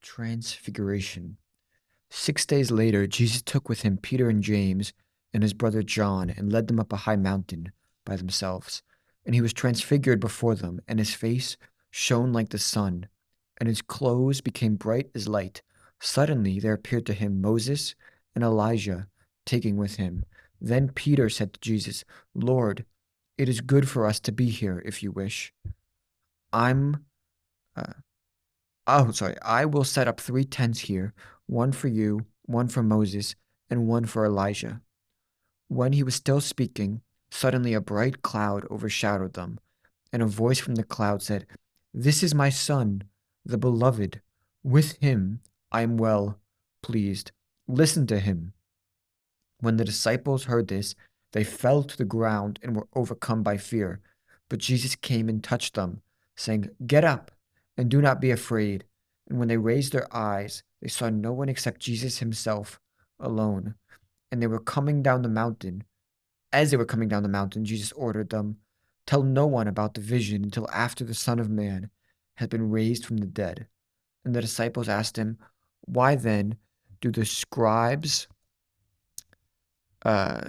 Transfiguration. 6 days later, Jesus took with him Peter and James and his brother John and led them up a high mountain by themselves. And he was transfigured before them, and his face shone like the sun, and his clothes became bright as light. Suddenly there appeared to him Moses and Elijah taking with him. Then Peter said to Jesus, Lord, it is good for us to be here if you wish. I'm uh, I will set up 3 tents here, one for you, one for Moses, and one for Elijah. When he was still speaking, suddenly a bright cloud overshadowed them, and a voice from the cloud said, This is my son, the beloved. With him I am well pleased. Listen to him. When the disciples heard this, they fell to the ground and were overcome by fear. But Jesus came and touched them, saying, Get up and do not be afraid. And when they raised their eyes, they saw no one except Jesus himself alone. And they were coming down the mountain. As they were coming down the mountain, Jesus ordered them, Tell no one about the vision until after the Son of Man has been raised from the dead. And the disciples asked him, Why then do the scribes uh,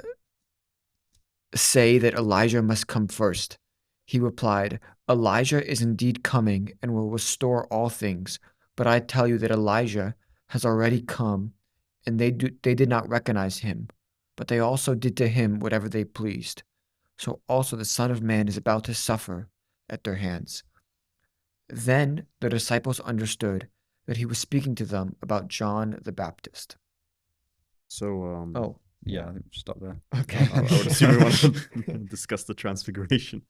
say that Elijah must come first? He replied, Elijah is indeed coming and will restore all things. But I tell you that Elijah has already come, and they did not recognize him, but they also did to him whatever they pleased. So also the Son of Man is about to suffer at their hands. Then the disciples understood that he was speaking to them about John the Baptist. So, Oh, yeah, I think we'll stop there. okay. I would assume we want to discuss the transfiguration.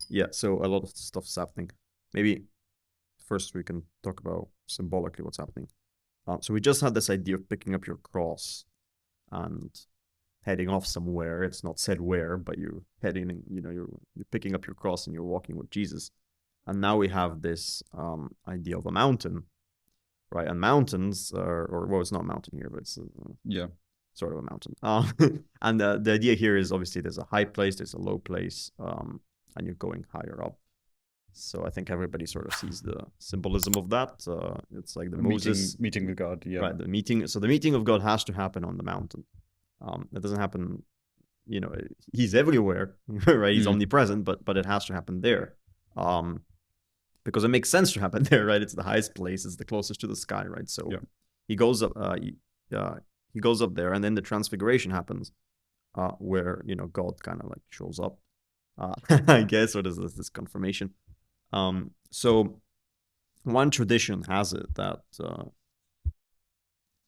Yeah, so a lot of stuff's happening. Maybe first we can talk about symbolically what's happening. So we just had this idea of picking up your cross and heading off somewhere. It's not said where, but you're heading, you're picking up your cross and you're walking with Jesus. And now we have this idea of a mountain, right? And mountains well, it's not a mountain here, but it's sort of a mountain. And the idea here is obviously there's a high place, there's a low place, and you're going higher up. So I think everybody sort of sees the symbolism of that. It's like the Moses meeting with God, yeah. Right, the meeting. So the meeting of God has to happen on the mountain. It doesn't happen, he's everywhere, right? He's omnipresent, but it has to happen there. Because it makes sense to happen there, right? It's the highest place, it's the closest to the sky, right? So he goes up, he goes up there, and then the transfiguration happens, where God kind of like shows up, I guess, or there's this confirmation. So one tradition has it that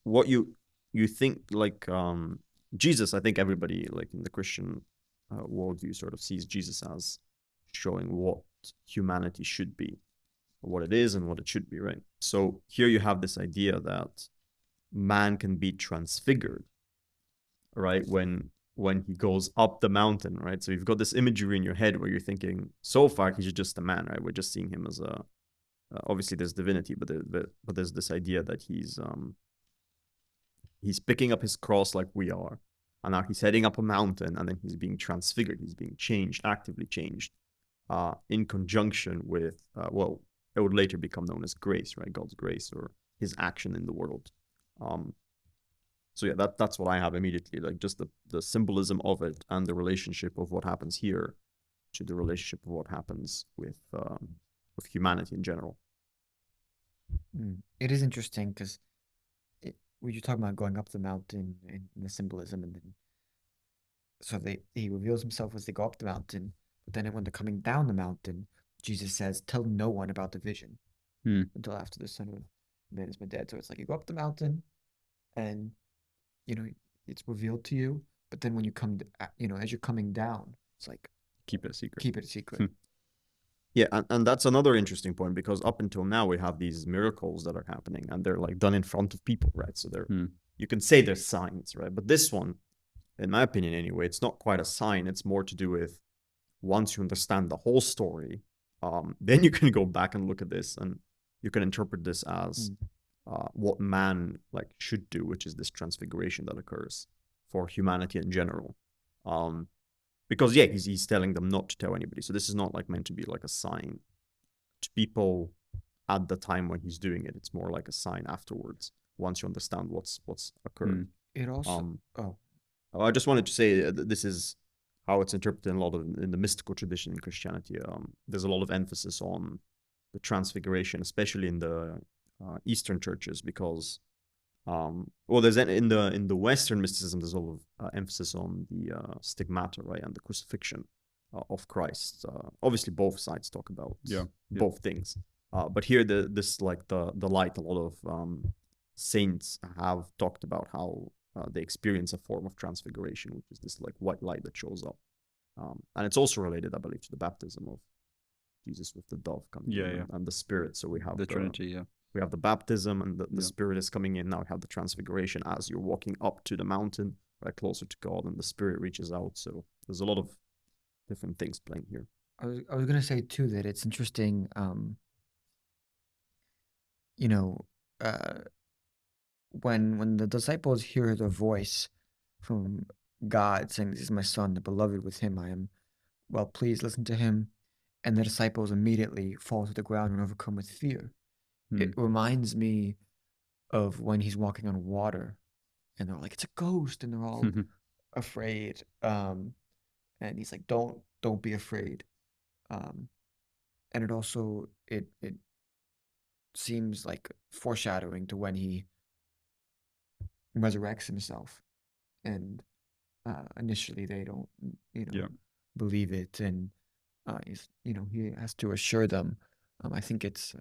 what you think, like Jesus, I think everybody like in the Christian worldview sort of sees Jesus as showing what humanity should be, what it is and what it should be, right? So here you have this idea that man can be transfigured, right? When he goes up the mountain, right? So you've got this imagery in your head where you're thinking, so far he's just a man, right? We're just seeing him as a obviously there's divinity, but there's this idea that he's picking up his cross like we are, and now he's heading up a mountain, and then he's being transfigured, he's being changed, actively changed, in conjunction with well, it would later become known as grace, right? God's grace, or his action in the world. So yeah, that's what I have immediately, like just the symbolism of it and the relationship of what happens here to the relationship of what happens with humanity in general. It is interesting because when you're talking about going up the mountain and the symbolism, and then so he reveals himself as they go up the mountain, but then when they're coming down the mountain, Jesus says, "Tell no one about the vision until after the Son of Man has been dead." So it's like you go up the mountain, and it's revealed to you, but then when you come, as you're coming down, it's like keep it a secret. Keep it a secret. Yeah, and that's another interesting point, because up until now we have these miracles that are happening, and they're like done in front of people, right? So they're you can say they're signs, right? But this one, in my opinion anyway, it's not quite a sign. It's more to do with, once you understand the whole story, then you can go back and look at this, and you can interpret this as what man like should do, which is this transfiguration that occurs for humanity in general. Because yeah, he's telling them not to tell anybody. So this is not like meant to be like a sign to people at the time when he's doing it. It's more like a sign afterwards, once you understand what's occurred. It also, Um, oh, I just wanted to say this is how it's interpreted in a lot of in the mystical tradition in Christianity. There's a lot of emphasis on the transfiguration, especially in the Eastern churches, because well, there's in the Western mysticism, there's a lot of emphasis on the stigmata, right, and the crucifixion of Christ. Obviously, both sides talk about both things, but here this like the light. A lot of saints have talked about how they experience a form of transfiguration, which is this like white light that shows up, and it's also related, I believe, to the baptism of Jesus with the dove coming in and the Spirit. So we have the Trinity, we have the baptism, and the Spirit is coming in. Now we have the transfiguration as you're walking up to the mountain, right, closer to God, and the Spirit reaches out. So there's a lot of different things playing here. I was going to say too that it's interesting, you know, when the disciples hear the voice from God saying, "This is my son, the beloved; with him I am well pleased. Listen to him," and the disciples immediately fall to the ground and overcome with fear. It reminds me of when he's walking on water, and they're like, "It's a ghost," and they're all afraid. And he's like, "Don't be afraid." And it also it seems like foreshadowing to when he resurrects himself, and initially they don't, believe it, and he has to assure them. I think it's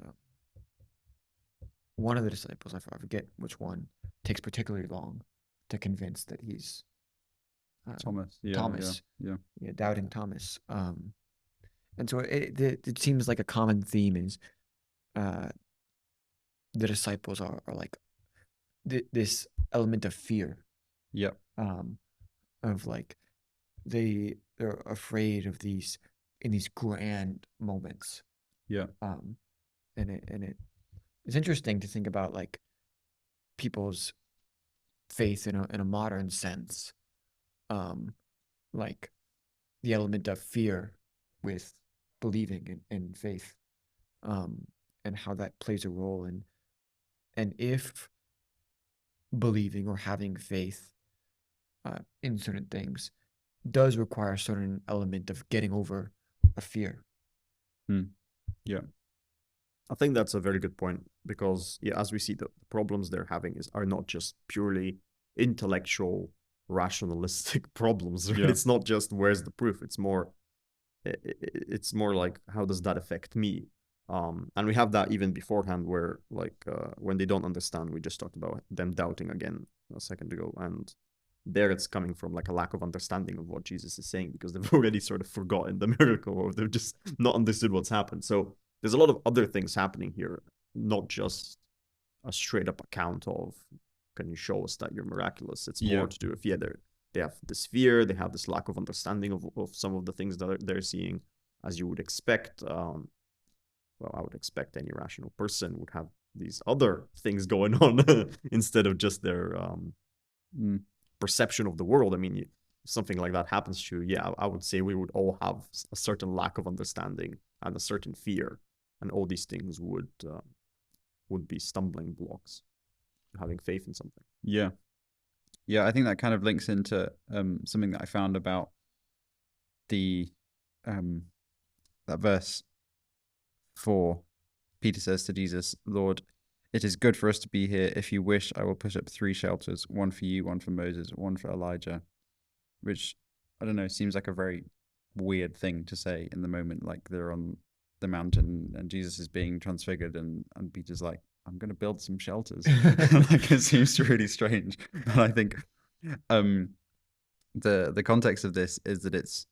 one of the disciples, I forget which one, takes particularly long to convince that he's Thomas. Doubting Thomas. And so it seems like a common theme is the disciples are like this element of fear. Of like they're afraid of these in these grand moments. And it's interesting to think about like people's faith in a modern sense, like the element of fear with believing in faith, and how that plays a role in, and if believing or having faith in certain things does require a certain element of getting over a fear. I think that's a very good point, because as we see, the problems they're having are not just purely intellectual, rationalistic problems. Right? It's not just where's the proof. It's more like, how does that affect me? And we have that even beforehand, where like when they don't understand, we just talked about them doubting again a second ago, and there it's coming from like a lack of understanding of what Jesus is saying, because they've already sort of forgotten the miracle, or they've just not understood what's happened. So there's a lot of other things happening here, not just a straight up account of, can you show us that you're miraculous? It's more to do with, they have this fear, they have this lack of understanding of some of the things that they're seeing, as you would expect. Well, I would expect any rational person would have these other things going on instead of just their perception of the world. I mean, if something like that happens to you, I would say we would all have a certain lack of understanding and a certain fear, and all these things would be stumbling blocks to having faith in something. I think that kind of links into something that I found about the that verse 4. Peter says to Jesus, "Lord, it is good for us to be here. If you wish, I will put up 3 shelters, one for you, one for Moses, one for Elijah," which, I don't know, seems like a very weird thing to say in the moment. Like, they're on the mountain and Jesus is being transfigured, and Peter's like, "I'm going to build some shelters." Like, it seems really strange. But I think the context of this is that it's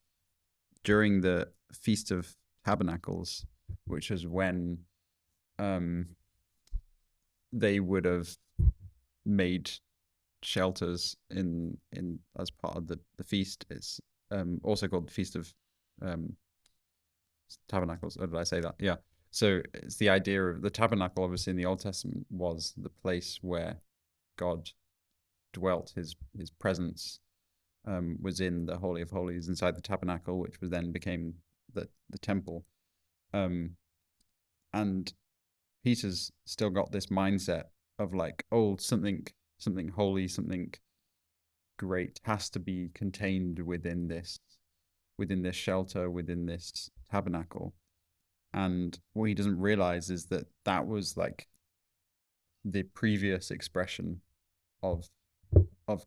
during the Feast of Tabernacles, which is when they would have made shelters in as part of the feast. It's also called the Feast of Tabernacles. Or did I say that? Yeah. So it's the idea of the tabernacle, obviously in the Old Testament, was the place where God dwelt. His presence was in the Holy of Holies inside the tabernacle, which was then became the temple. And Peter's still got this mindset of like, oh, something holy, something great has to be contained within this shelter, within this tabernacle. And what he doesn't realize is that that was like the previous expression of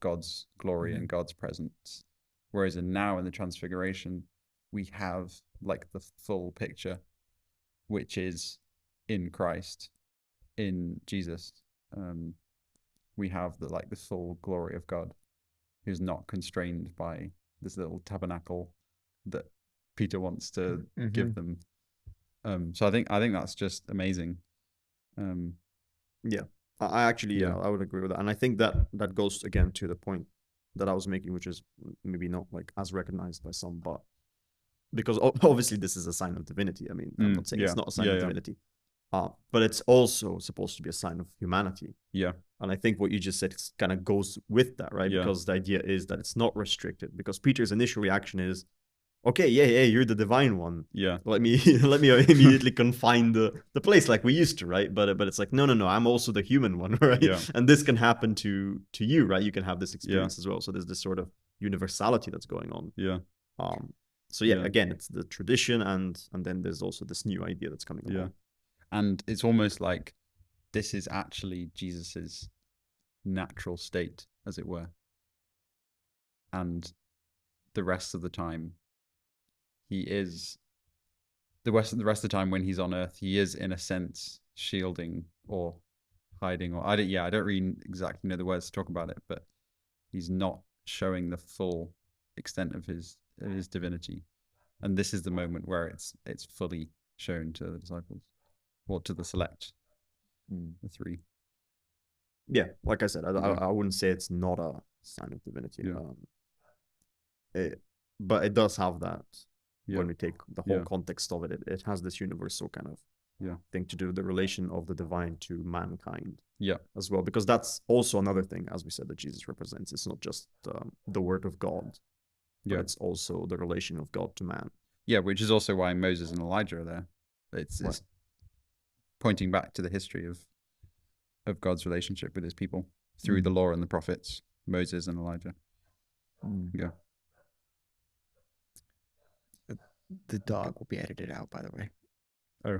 God's glory and God's presence. Whereas now in the Transfiguration, we have like the full picture, which is in Christ, in Jesus. We have the full glory of God, who's not constrained by this little tabernacle that Peter wants to give them. So I think that's just amazing. Yeah, I actually, I would agree with that, and I think that goes again to the point that I was making, which is maybe not like as recognized by some, but because obviously this is a sign of divinity. I mean, I'm not saying it's not a sign of divinity, but it's also supposed to be a sign of humanity. Yeah, and I think what you just said kind of goes with that, right? Yeah. Because the idea is that it's not restricted. Because Peter's initial reaction is, okay, yeah, you're the divine one. Yeah. Let me immediately confine the place like we used to, right? But it's like, no, I'm also the human one, right? Yeah. And this can happen to you, right? You can have this experience as well. So there's this sort of universality that's going on. Yeah. So again, it's the tradition, and then there's also this new idea that's coming along. And it's almost like this is actually Jesus's natural state, as it were. And the rest of the time, he is the rest of the time when he's on Earth, he is in a sense shielding or hiding, or I don't really exactly know the words to talk about it, but he's not showing the full extent of his divinity. And this is the moment where it's fully shown to the disciples, or to the select, the three. Yeah, like I said, I wouldn't say it's not a sign of divinity. But it does have that. When we take the whole context of it, it has this universal kind of thing to do with the relation of the divine to mankind. As well, because that's also another thing, as we said, that Jesus represents. It's not just the word of God, but it's also the relation of God to man. Yeah, which is also why Moses and Elijah are there. It's pointing back to the history of God's relationship with his people through the law and the prophets, Moses and Elijah. Yeah. The dog will be edited out, by the way. Oh.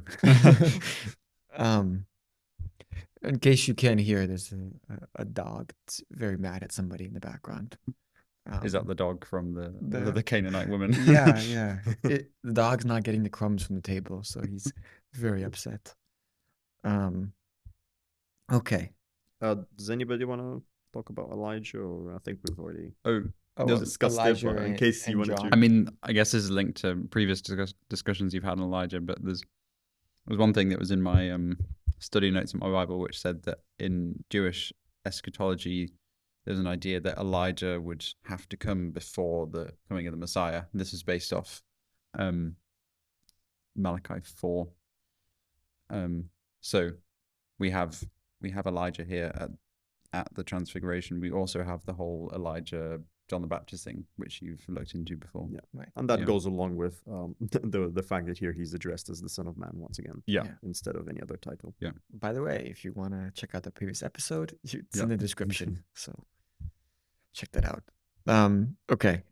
In case you can't hear, there's a dog that's very mad at somebody in the background. Is that the dog from the Canaanite woman? Yeah. The dog's not getting the crumbs from the table, so he's very upset. Okay. Does anybody want to talk about Elijah, or I think we've already discussed Elijah it, but in case you wanted John. to. I mean, I guess this is linked to previous discussions you've had on Elijah, but there was one thing that was in my study notes in my Bible, which said that in Jewish eschatology, there's an idea that Elijah would have to come before the coming of the Messiah. And this is based off Malachi 4. So we have Elijah here at the Transfiguration. We also have the whole Elijah John the Baptist thing, which you've looked into before. Yeah, right. And that goes along with the fact that here he's addressed as the Son of Man once again. Instead of any other title. Yeah. By the way, if you want to check out the previous episode, it's in the description. So check that out. Okay.